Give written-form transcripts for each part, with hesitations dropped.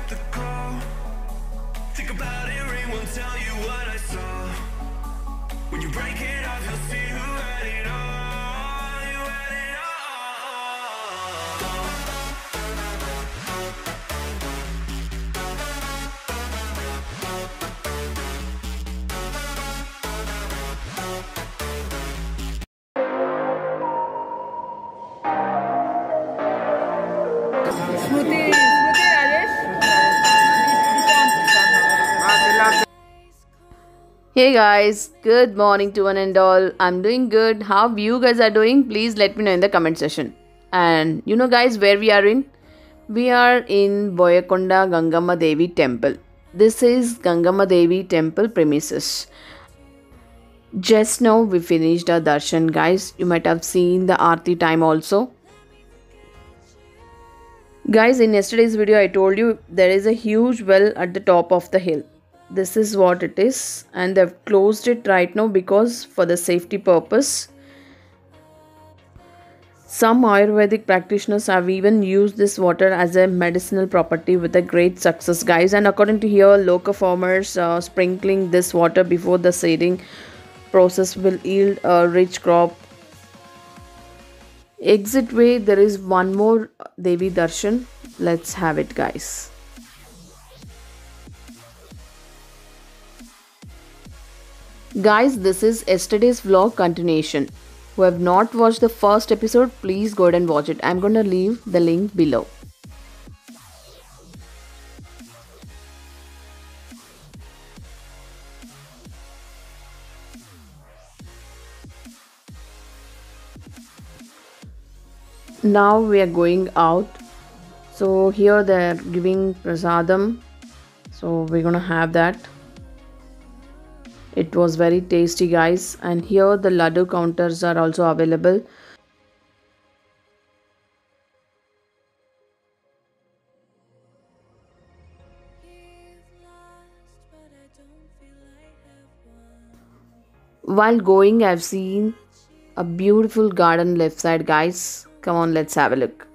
got the call. Think about it, ring won't tell you what I saw. When you break it off, you'll see who had it all. You had it all. Smoothie Rajesh. Hey guys, good morning to one and all. I'm doing good. How you guys are doing? Please let me know in the comment section. And you know guys where we are in? We are in Boyakonda Gangama Devi temple. This is Gangama Devi temple premises. Just now we finished our darshan guys. You might have seen the aarti time also. Guys, in yesterday's video I told you there is a huge well at the top of the hill. This is what it is, and they've closed it right now because for the safety purpose. Some Ayurvedic practitioners have even used this water as a medicinal property with a great success guys, and according to here local farmers sprinkling this water before the seeding process will yield a rich crop. Exit way there is one more Devi Darshan. Let's have it guys. Guys, this is yesterday's vlog continuation. Who have not watched the first episode, please go ahead and watch it. I'm gonna leave the link below. Now we are going out. So here they're giving prasadam. So we're gonna have that. It was very tasty guys, and here the laddu counters are also available. While going I've seen a beautiful garden left side guys. Come on, let's have a look.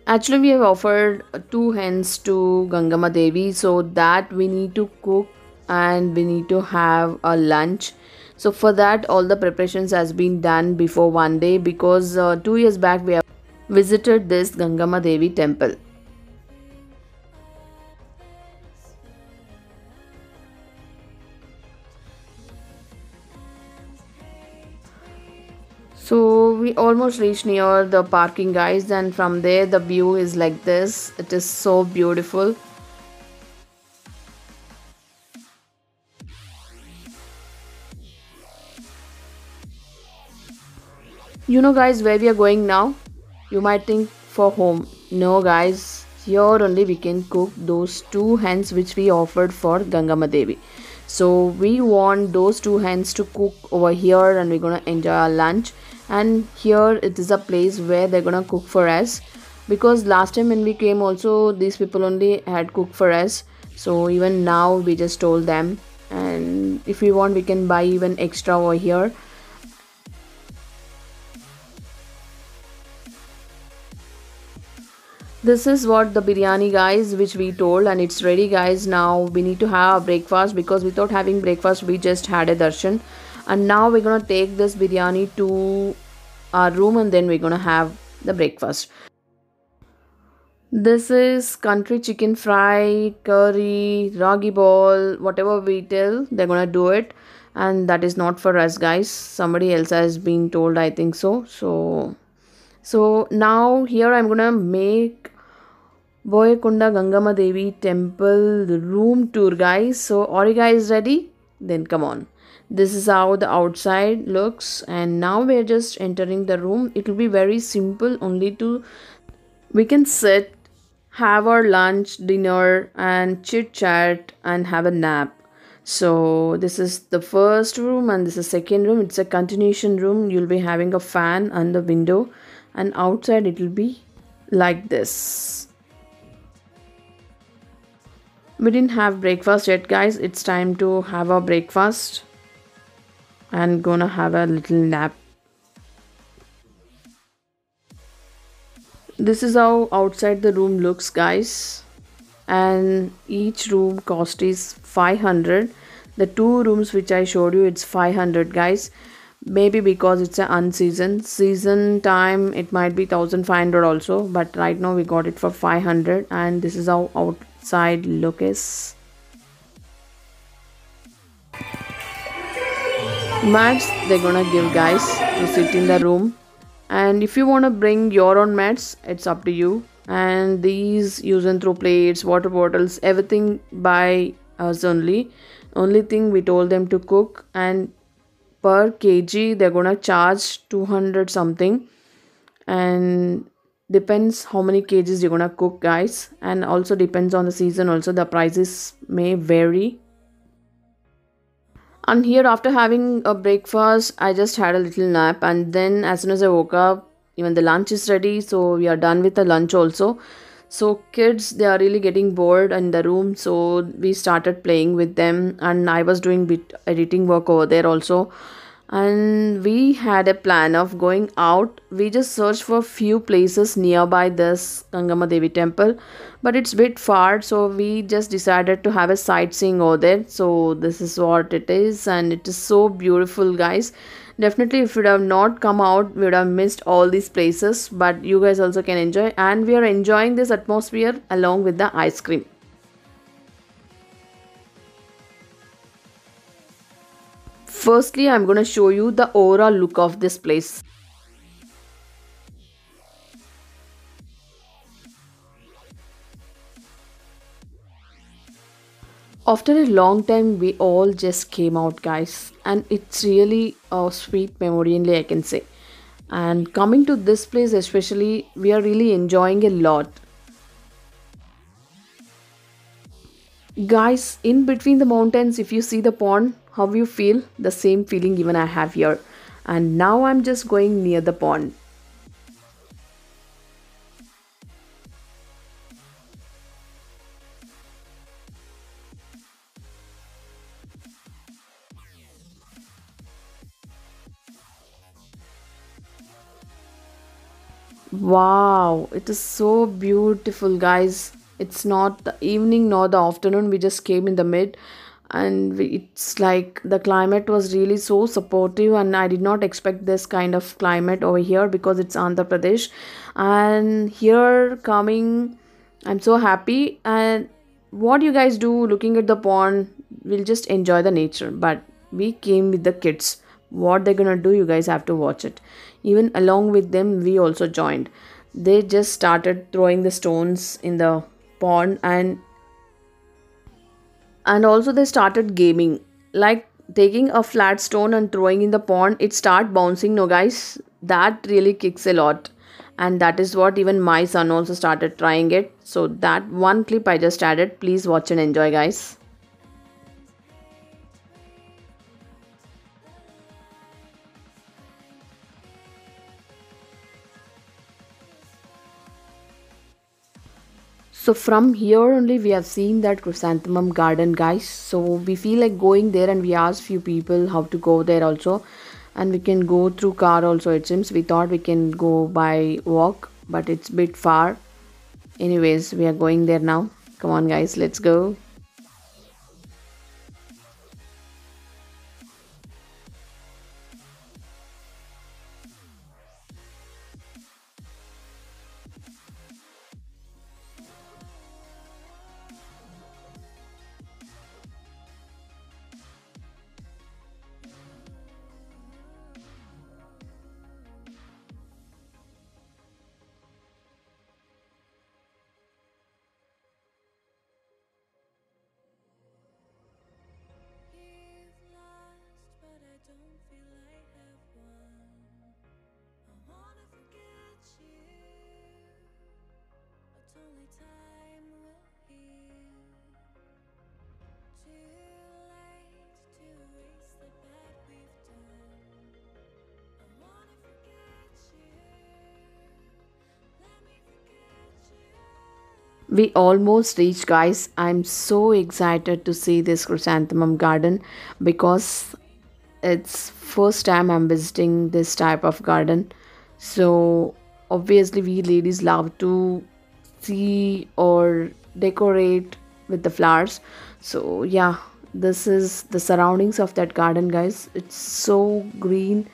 Actually, we have offered two hens to Gangama Devi, so that we need to cook and we need to have a lunch. So for that, all the preparations has been done before one day, because 2 years back we have visited this Gangama Devi temple. So we almost reached near the parking guys, and from there the view is like this. It is so beautiful. You know guys where we are going now? You might think for home. No guys, here only we can cook those two hens which we offered for Gangama Devi. So we want those two hens to cook over here, and we're gonna enjoy our lunch. And here it is a place where they're gonna cook for us, because last time when we came also these people only had cooked for us. So even now we just told them, and if we want we can buy even extra over here. This is what the biryani guys which we told, and it's ready guys. Now we need to have a breakfast, because without having breakfast we just had a darshan. And now we're gonna take this biryani to our room, and then we're gonna have the breakfast. This is country chicken fry, curry, ragi ball, whatever we tell, they're gonna do it. And that is not for us guys. Somebody else has been told, I think so. So now here I'm gonna make Boyakonda Gangama Devi temple room tour guys. So are you guys ready? Then come on. This is how the outside looks, and now we're just entering the room. It will be very simple, only to we can sit, have our lunch, dinner, and chit chat and have a nap. So this is the first room, and this is second room. It's a continuation room. You'll be having a fan and the window, and outside it will be like this. We didn't have breakfast yet guys. It's time to have our breakfast and gonna have a little nap. This is how outside the room looks, guys. And each room cost is 500. The two rooms which I showed you, it's 500, guys. Maybe because it's an unseason. Season time it might be 1500 also, but right now we got it for 500. And this is how outside look is. Mats they're gonna give, guys, to sit in the room. And if you want to bring your own mats, it's up to you. And these use and throw plates, water bottles, everything by us only thing we told them to cook. And per kg they're gonna charge 200 something. And depends how many kgs you're gonna cook, guys. And also depends on the season also, the prices may vary. And here, after having a breakfast, I just had a little nap, and then as soon as I woke up, even the lunch is ready. So we are done with the lunch also. So kids, they are really getting bored in the room, so we started playing with them, and I was doing bit editing work over there also. And we had a plan of going out. We just searched for few places nearby this Gangama Devi temple, but it's bit far, so we just decided to have a sightseeing over there. So this is what it is, and it is so beautiful, guys. Definitely, if we would have not come out, we would have missed all these places, but you guys also can enjoy, and we are enjoying this atmosphere along with the ice cream. Firstly, I'm going to show you the overall look of this place. After a long time, we all just came out, guys, and it's really a sweet memory, only I can say. And coming to this place, especially, we are really enjoying a lot. Guys, in between the mountains, if you see the pond, how you feel? The same feeling even I have here. And now I'm just going near the pond. Wow, it is so beautiful, guys. It's not the evening nor the afternoon. We just came in the mid, and it's like the climate was really so supportive, and I did not expect this kind of climate over here because it's Andhra Pradesh. And here coming, I'm so happy. And what you guys do looking at the pond, we'll just enjoy the nature. But we came with the kids. What they're gonna do, you guys have to watch it. Even along with them, we also joined. They just started throwing the stones in the pond, and also they started gaming, like taking a flat stone and throwing in the pond. It start bouncing, no guys, that really kicks a lot. And that is what even my son also started trying it. So that one clip I just added, please watch and enjoy, guys. So from here only we have seen that chrysanthemum garden, guys. So we feel like going there, and we asked few people how to go there also. And we can go through car also, it seems. We thought we can go by walk, but it's bit far. Anyways, we are going there now. Come on, guys, let's go. He's lost, but I don't feel I have won. I wanna forget you, but only time will heal. Too late to erase the bad we've done. I wanna forget you. Let me forget you. We almost reached, guys. I'm so excited to see this chrysanthemum garden because it's first time I'm visiting this type of garden. So obviously we ladies love to see or decorate with the flowers. So yeah, this is the surroundings of that garden, guys. It's so green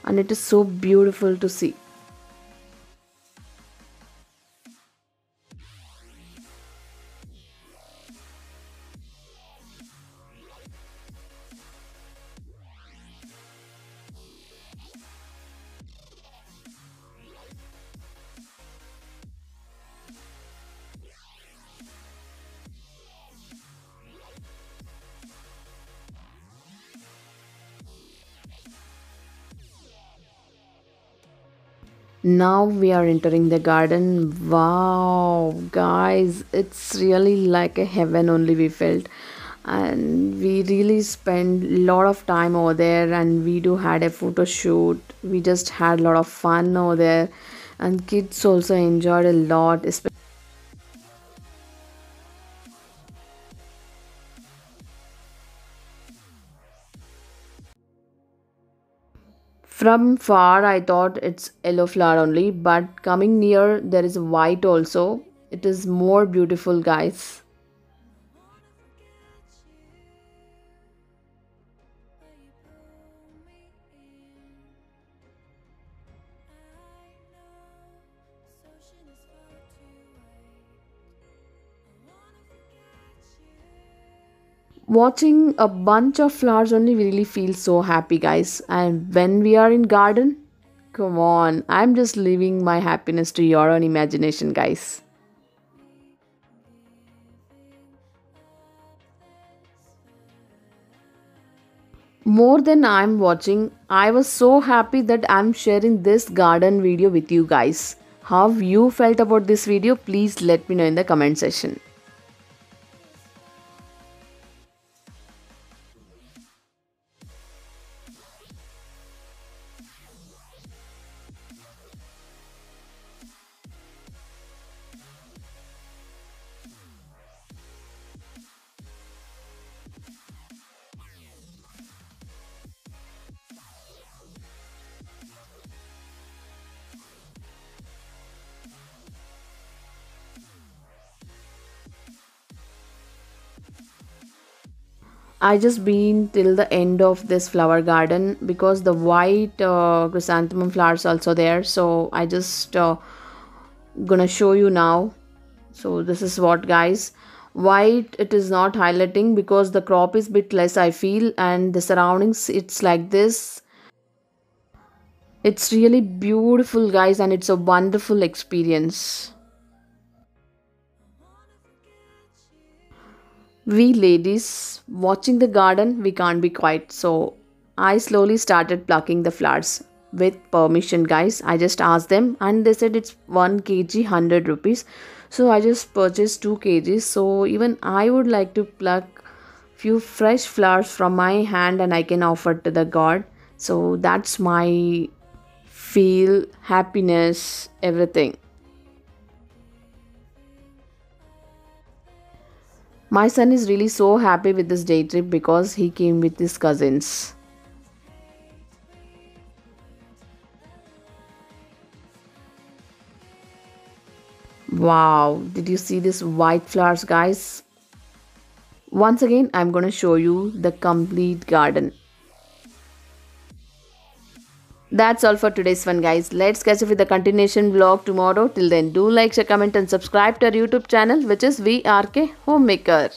and it is so beautiful to see. Now we are entering the garden. Wow, guys, it's really like a heaven only we felt. And we really spent a lot of time over there and we do had a photo shoot. We just had a lot of fun over there and kids also enjoyed a lot. From far, I thought it's yellow flower only, but coming near, there is white also. It is more beautiful, guys. Watching a bunch of flowers only we really feel so happy, guys. And when we are in garden, come on, I'm just leaving my happiness to your own imagination, guys. More than I'm watching, I was so happy that I'm sharing this garden video with you guys. How you felt about this video? Please let me know in the comment section. I just been till the end of this flower garden because the white chrysanthemum flowers also there. So I just gonna show you now. So this is what, guys. White it is not highlighting because the crop is bit less I feel, and the surroundings it's like this. It's really beautiful, guys, and it's a wonderful experience. We ladies watching the garden, we can't be quiet. So I slowly started plucking the flowers with permission, guys. I just asked them and they said it's 1 kg 100 rupees. So I just purchased 2 kgs. So even I would like to pluck few fresh flowers from my hand and I can offer to the God. So that's my feel, happiness, everything. My son is really so happy with this day trip because he came with his cousins. Wow, did you see this white flowers, guys? Once again, I'm gonna show you the complete garden. That's all for today's fun, guys. Let's catch up with the continuation vlog tomorrow. Till then, do like, share, comment, and subscribe to our YouTube channel, which is VRK Homemaker.